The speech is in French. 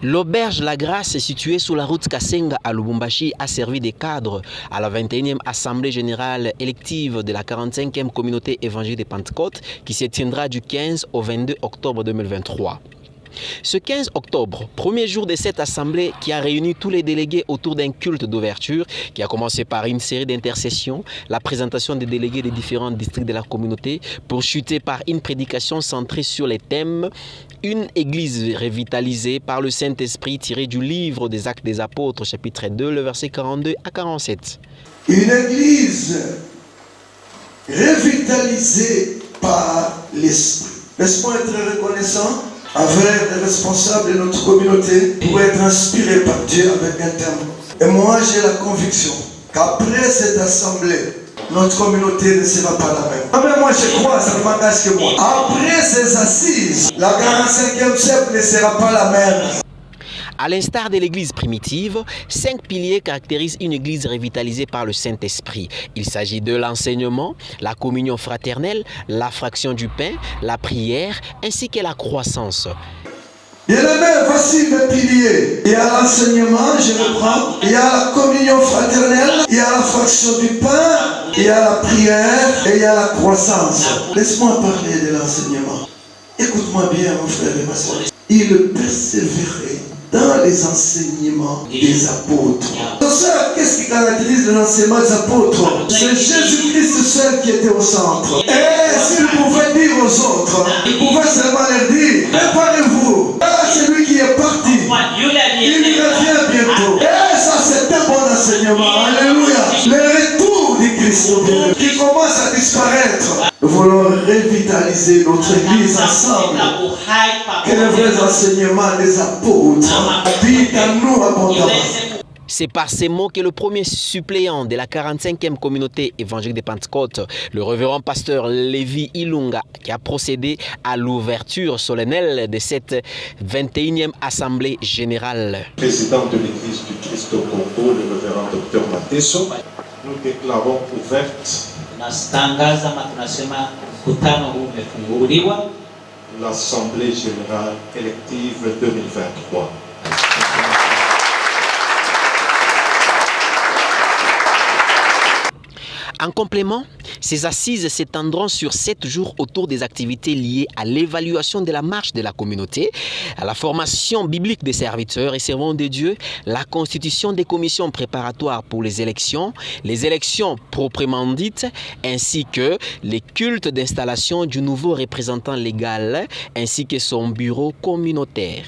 L'auberge La Grâce, située sur la route Kasenga à Lubumbashi, a servi de cadre à la 21e Assemblée générale élective de la 45e communauté évangélique de Pentecôte qui se tiendra du 15 au 22 octobre 2023. Ce 15 octobre, premier jour de cette assemblée qui a réuni tous les délégués autour d'un culte d'ouverture qui a commencé par une série d'intercessions, la présentation des délégués des différents districts de la communauté, poursuivie par une prédication centrée sur les thèmes « Une église revitalisée par le Saint-Esprit » tiré du livre des Actes des Apôtres, chapitre 2, le verset 42 à 47. Une église revitalisée par l'Esprit. Laisse-moi être reconnaissant envers les responsables de notre communauté pour être inspiré par Dieu avec un thème. Et moi, j'ai la conviction qu'après cette assemblée, notre communauté ne sera pas la même. Ah mais moi, je crois, ça ne m'engage que moi. Après ces assises, la 45e siècle ne sera pas la même. À l'instar de l'église primitive, 5 piliers caractérisent une église revitalisée par le Saint-Esprit. Il s'agit de l'enseignement, la communion fraternelle, la fraction du pain, la prière, ainsi que la croissance. Bien-aimés, voici mes piliers. Il y a l'enseignement, je reprends. Il y a la communion fraternelle, il y a la fraction du pain, il y a la prière et il y a la croissance. Laisse-moi parler de l'enseignement. Écoute-moi bien, mon frère et ma soeur. Il persévérait dans les enseignements des apôtres. Qu'est-ce qui caractérise l'enseignement des apôtres? C'est Jésus-Christ seul qui était au centre. Et s'il pouvait dire aux autres, il pouvait seulement leur dire, préparez-vous. C'est lui qui est parti. Il revient bientôt. Et ça, c'est un bon enseignement. Alléluia. Le retour du Christ qui commence à disparaître. Nous voulons revitaliser notre église ensemble. Que les vrais enseignements des apôtres habitent en nous abondamment. C'est par ces mots que le premier suppléant de la 45e communauté évangélique de Pentecôte, le révérend pasteur Lévi Ilunga, qui a procédé à l'ouverture solennelle de cette 21e Assemblée générale. Président de l'Église du Christ au Congo, le révérend Dr Mateso, nous déclarons ouverte l'Assemblée générale élective 2023. En complément, ces assises s'étendront sur 7 jours autour des activités liées à l'évaluation de la marche de la communauté, à la formation biblique des serviteurs et servants de Dieu, la constitution des commissions préparatoires pour les élections proprement dites, ainsi que les cultes d'installation du nouveau représentant légal, ainsi que son bureau communautaire.